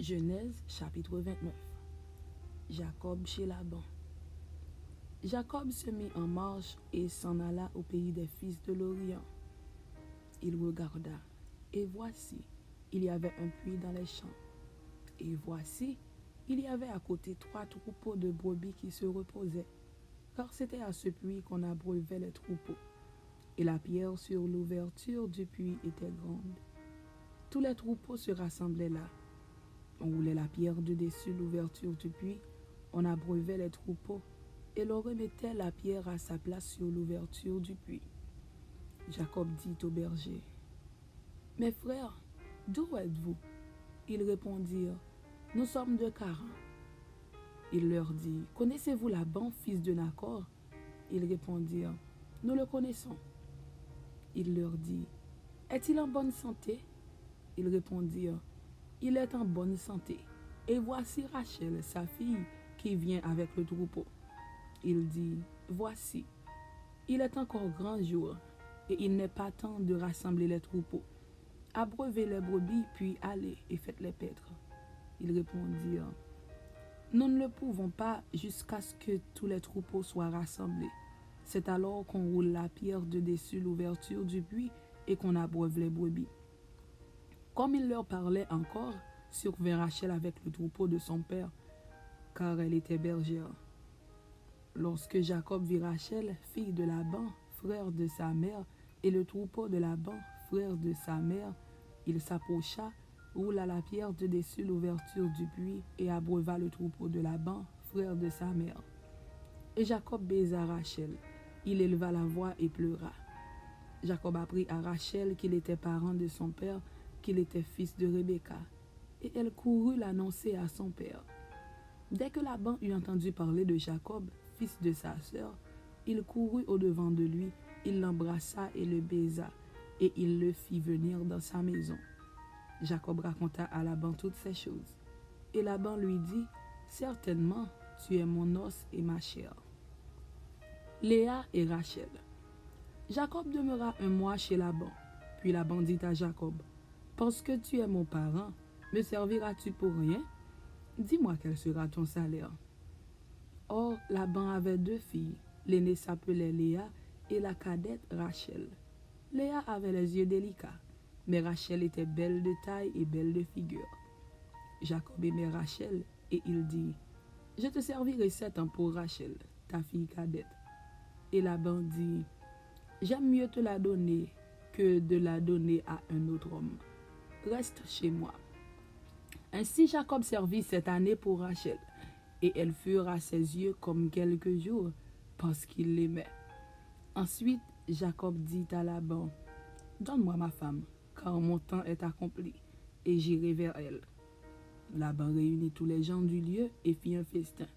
Genèse chapitre 29. Jacob chez Laban. Jacob se mit en marche et s'en alla au pays des fils de l'Orient. Il regarda, et voici, il y avait un puits dans les champs. Et voici, il y avait à côté 3 troupeaux de brebis qui se reposaient, car c'était à ce puits qu'on abreuvait les troupeaux. Et la pierre sur l'ouverture du puits était grande. Tous les troupeaux se rassemblaient là. On roulait la pierre de dessus l'ouverture du puits, on abreuvait les troupeaux, et l'on remettait la pierre à sa place sur l'ouverture du puits. Jacob dit au berger, « Mes frères, d'où êtes-vous » Ils répondirent, « Nous sommes de Charan. » Il leur dit, « Connaissez-vous Laban, fils de Nacor » Ils répondirent, « Nous le connaissons. » Il leur dit, « Est-il en bonne santé » Ils répondirent, « Il est en bonne santé. Et voici Rachel, sa fille, qui vient avec le troupeau. » Il dit, « Voici, il est encore grand jour, et il n'est pas temps de rassembler les troupeaux. Abreuvez les brebis, puis allez et faites-les paître. » Ils répondirent, « Nous ne le pouvons pas jusqu'à ce que tous les troupeaux soient rassemblés. C'est alors qu'on roule la pierre de dessus l'ouverture du puits et qu'on abreuve les brebis. » Comme il leur parlait encore, survint Rachel avec le troupeau de son père, car elle était bergère. Lorsque Jacob vit Rachel, fille de Laban, frère de sa mère, et le troupeau de Laban, frère de sa mère, il s'approcha, roula la pierre de dessus l'ouverture du puits et abreuva le troupeau de Laban, frère de sa mère. Et Jacob baisa Rachel. Il éleva la voix et pleura. Jacob apprit à Rachel qu'il était parent de son père, qu'il était fils de Rebecca, et elle courut l'annoncer à son père. Dès que Laban eut entendu parler de Jacob, fils de sa sœur, il courut au-devant de lui, il l'embrassa et le baisa, et il le fit venir dans sa maison. Jacob raconta à Laban toutes ces choses. Et Laban lui dit, « Certainement, tu es mon os et ma chair. » Léa et Rachel. Jacob demeura un mois chez Laban. Puis Laban dit à Jacob, « Parce que tu es mon parent, me serviras-tu pour rien? Dis-moi quel sera ton salaire. » Or, Laban avait 2 filles. L'aînée s'appelait Léa et la cadette Rachel. Léa avait les yeux délicats, mais Rachel était belle de taille et belle de figure. Jacob aimait Rachel et il dit, « Je te servirai 7 ans pour Rachel, ta fille cadette. » Et Laban dit, « J'aime mieux te la donner que de la donner à un autre homme. Reste chez moi. » Ainsi Jacob servit cette année pour Rachel, et elles furent à ses yeux comme quelques jours, parce qu'il l'aimait. Ensuite, Jacob dit à Laban, « Donne-moi ma femme, car mon temps est accompli, et j'irai vers elle. » Laban réunit tous les gens du lieu et fit un festin.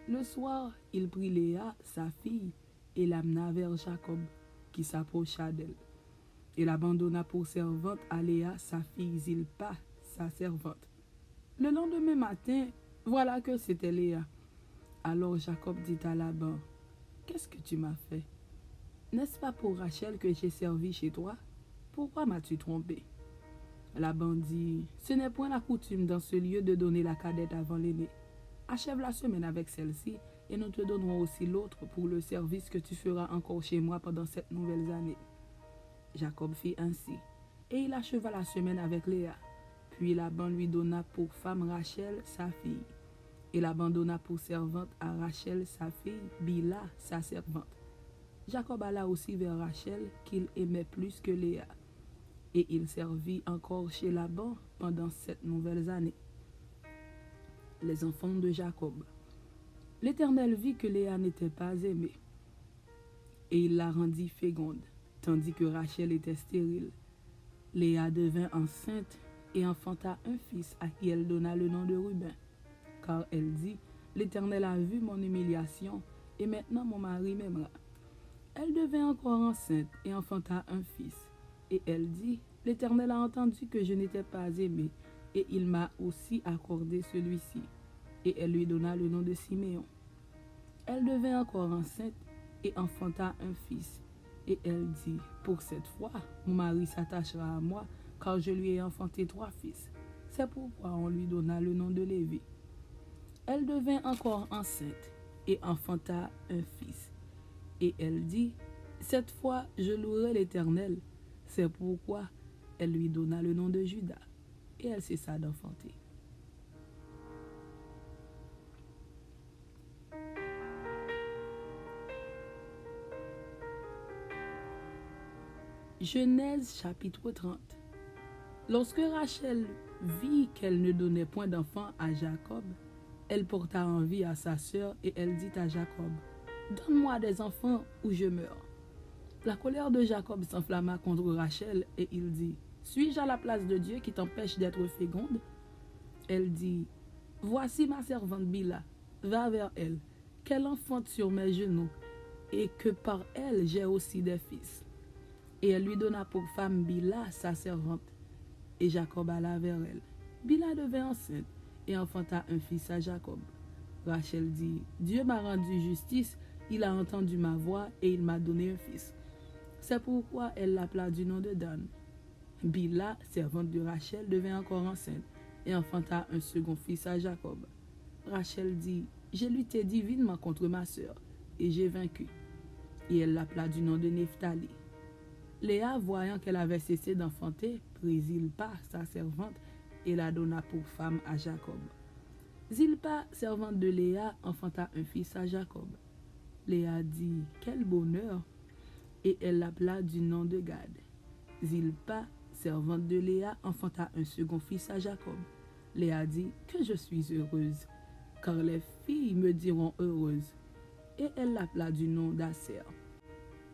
Le soir, il prit Léa, sa fille, et l'amena vers Jacob, qui s'approcha d'elle. Et l'abandonna pour servante à Léa, sa fille Zilpa, sa servante. Le lendemain matin, voilà que c'était Léa. Alors Jacob dit à Laban, « Qu'est-ce que tu m'as fait? N'est-ce pas pour Rachel que j'ai servi chez toi? Pourquoi m'as-tu trompé? » Laban dit, « Ce n'est point la coutume dans ce lieu de donner la cadette avant l'aînée. Achève la semaine avec celle-ci, et nous te donnerons aussi l'autre pour le service que tu feras encore chez moi pendant 7 nouvelles années. » Jacob fit ainsi, et il acheva la semaine avec Léa. Puis Laban lui donna pour femme Rachel, sa fille. Et Laban donna pour servante à Rachel, sa fille, Bila, sa servante. Jacob alla aussi vers Rachel, qu'il aimait plus que Léa. Et il servit encore chez Laban pendant 7 nouvelles années. Les enfants de Jacob. L'Éternel vit que Léa n'était pas aimée, et il la rendit féconde, tandis que Rachel était stérile. Léa devint enceinte et enfanta un fils à qui elle donna le nom de Ruben, car elle dit, « L'Éternel a vu mon humiliation, et maintenant mon mari m'aimera. » Elle devint encore enceinte et enfanta un fils, et elle dit, « L'Éternel a entendu que je n'étais pas aimée, et il m'a aussi accordé celui-ci. » Et elle lui donna le nom de Siméon. Elle devint encore enceinte et enfanta un fils, et elle dit, « Pour cette fois, mon mari s'attachera à moi, car je lui ai enfanté 3 fils. » C'est pourquoi on lui donna le nom de Lévi. Elle devint encore enceinte et enfanta un fils. Et elle dit, cette fois je louerai l'Éternel. C'est pourquoi elle lui donna le nom de Juda. Et elle cessa d'enfanter. Genèse chapitre 30. Lorsque Rachel vit qu'elle ne donnait point d'enfant à Jacob, elle porta envie à sa sœur et elle dit à Jacob, donne-moi des enfants ou je meurs. La colère de Jacob s'enflamma contre Rachel et il dit, suis-je à la place de Dieu qui t'empêche d'être féconde? Elle dit, voici ma servante Bila, va vers elle, qu'elle enfante sur mes genoux et que par elle j'ai aussi des fils. Et elle lui donna pour femme Bila, sa servante. Et Jacob alla vers elle. Bila devint enceinte et enfanta un fils à Jacob. Rachel dit, Dieu m'a rendu justice, il a entendu ma voix et il m'a donné un fils. C'est pourquoi elle l'appela du nom de Dan. Bila, servante de Rachel, devint encore enceinte et enfanta un second fils à Jacob. Rachel dit, j'ai lutté divinement contre ma sœur et j'ai vaincu. Et elle l'appela du nom de Nephtali. Léa, voyant qu'elle avait cessé d'enfanter, prit Zilpa, sa servante, et la donna pour femme à Jacob. Zilpa, servante de Léa, enfanta un fils à Jacob. Léa dit, quel bonheur! Et elle l'appela du nom de Gad. Zilpa, servante de Léa, enfanta un second fils à Jacob. Léa dit, que je suis heureuse, car les filles me diront heureuse. Et elle l'appela du nom d'Aser.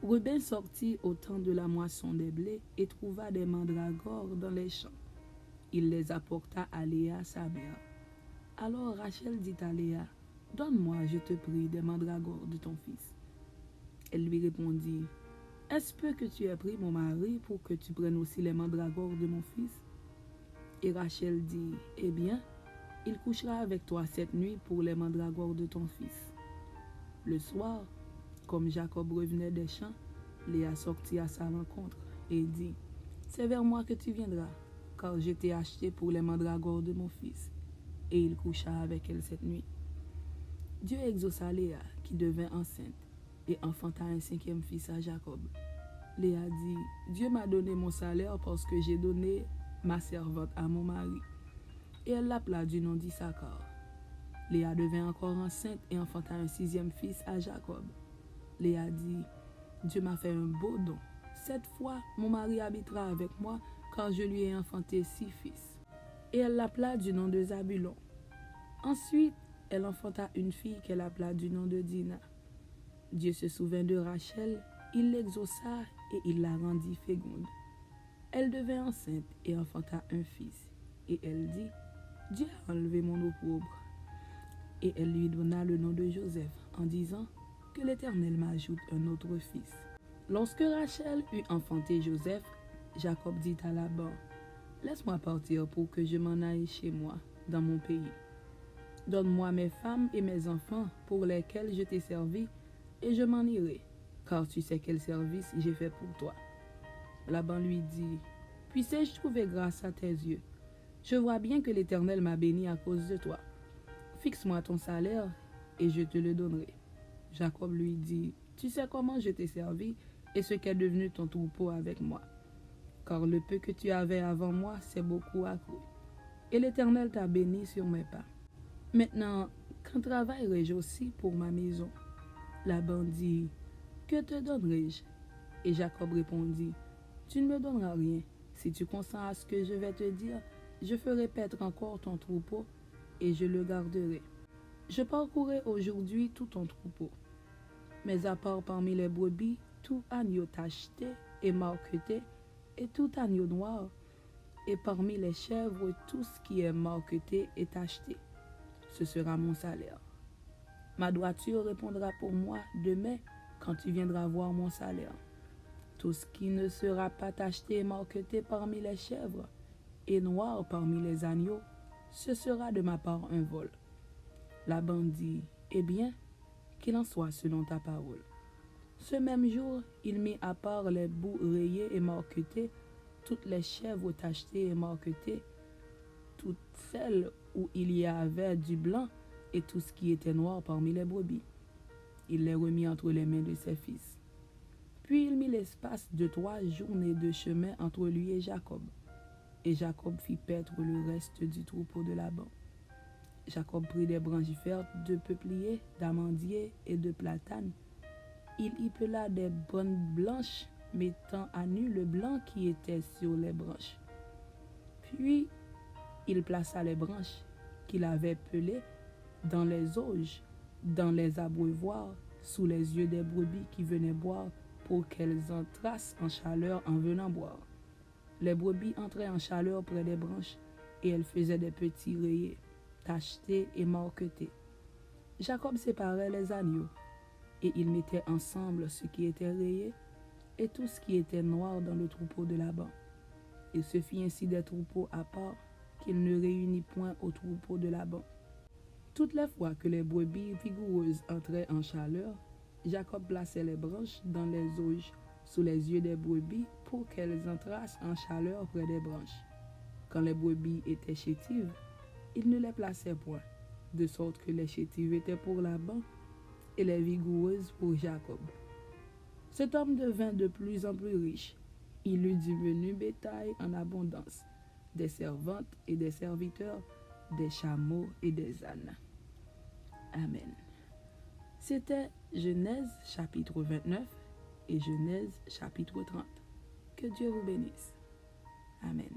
Reuben sortit au temps de la moisson des blés et trouva des mandragores dans les champs. Il les apporta à Léa, sa mère. Alors Rachel dit à Léa, donne-moi, je te prie, des mandragores de ton fils. Elle lui répondit, est-ce peu que tu aies pris mon mari pour que tu prennes aussi les mandragores de mon fils? Et Rachel dit, eh bien, il couchera avec toi cette nuit pour les mandragores de ton fils. Le soir, comme Jacob revenait des champs, Léa sortit à sa rencontre et dit, c'est vers moi que tu viendras, car je t'ai acheté pour les mandragores de mon fils. Et il coucha avec elle cette nuit. Dieu exauça Léa, qui devint enceinte, et enfanta un cinquième fils à Jacob. Léa dit, Dieu m'a donné mon salaire parce que j'ai donné ma servante à mon mari. Et elle l'appela du nom d'Issachar. Léa devint encore enceinte et enfanta un sixième fils à Jacob. Léa dit, Dieu m'a fait un beau don. Cette fois, mon mari habitera avec moi, car je lui ai enfanté 6 fils. Et elle l'appela du nom de Zabulon. Ensuite, elle enfanta une fille qu'elle appela du nom de Dina. Dieu se souvint de Rachel, il l'exauça et il la rendit féconde. Elle devint enceinte et enfanta un fils. Et elle dit, Dieu a enlevé mon opprobre. Et elle lui donna le nom de Joseph, en disant, que l'Éternel m'ajoute un autre fils. Lorsque Rachel eut enfanté Joseph, Jacob dit à Laban, laisse-moi partir pour que je m'en aille chez moi, dans mon pays. Donne-moi mes femmes et mes enfants pour lesquels je t'ai servi, et je m'en irai, car tu sais quel service j'ai fait pour toi. Laban lui dit, puissé-je trouver grâce à tes yeux? Je vois bien que l'Éternel m'a béni à cause de toi. Fixe-moi ton salaire, et je te le donnerai. Jacob lui dit, tu sais comment je t'ai servi et ce qu'est devenu ton troupeau avec moi. Car le peu que tu avais avant moi, c'est beaucoup accru. Et l'Éternel t'a béni sur mes pas. Maintenant, quand travaillerai-je aussi pour ma maison? Laban dit, que te donnerai-je? Et Jacob répondit, tu ne me donneras rien. Si tu consens à ce que je vais te dire, je ferai paître encore ton troupeau et je le garderai. Je parcourrai aujourd'hui tout ton troupeau. Mais à part parmi les brebis, tout agneau tacheté et marqueté, et tout agneau noir, et parmi les chèvres, tout ce qui est marqueté et tacheté. Ce sera mon salaire. Ma droiture répondra pour moi demain quand tu viendras voir mon salaire. Tout ce qui ne sera pas tacheté et marqueté parmi les chèvres, et noir parmi les agneaux, ce sera de ma part un vol. Laban dit, eh bien, qu'il en soit selon ta parole. Ce même jour, il mit à part les bouts rayés et marquetés, toutes les chèvres tachetées et marquetées, toutes celles où il y avait du blanc et tout ce qui était noir parmi les brebis. Il les remit entre les mains de ses fils. Puis il mit l'espace de 3 journées de chemin entre lui et Jacob. Et Jacob fit paître le reste du troupeau de Laban. Jacob prit des branches vertes de peuplier, d'amandier et de platane. Il y pela des bonnes blanches, mettant à nu le blanc qui était sur les branches. Puis il plaça les branches qu'il avait pelées dans les auges, dans les abreuvoirs, sous les yeux des brebis qui venaient boire, pour qu'elles entrassent en chaleur en venant boire. Les brebis entraient en chaleur près des branches, et elles faisaient des petits rayés, tachetés et marquetés. Jacob séparait les agneaux, et il mettait ensemble ce qui était rayé et tout ce qui était noir dans le troupeau de Laban. Il se fit ainsi des troupeaux à part, qu'il ne réunit point au troupeau de Laban. Toutes les fois que les brebis vigoureuses entraient en chaleur, Jacob plaçait les branches dans les auges sous les yeux des brebis pour qu'elles entrassent en chaleur près des branches. Quand les brebis étaient chétives, il ne les plaçait point, de sorte que les chétives étaient pour Laban et les vigoureuses pour Jacob. Cet homme devint de plus en plus riche. Il eut du menu bétail en abondance, des servantes et des serviteurs, des chameaux et des ânes. Amen. C'était Genèse chapitre 29 et Genèse chapitre 30. Que Dieu vous bénisse. Amen.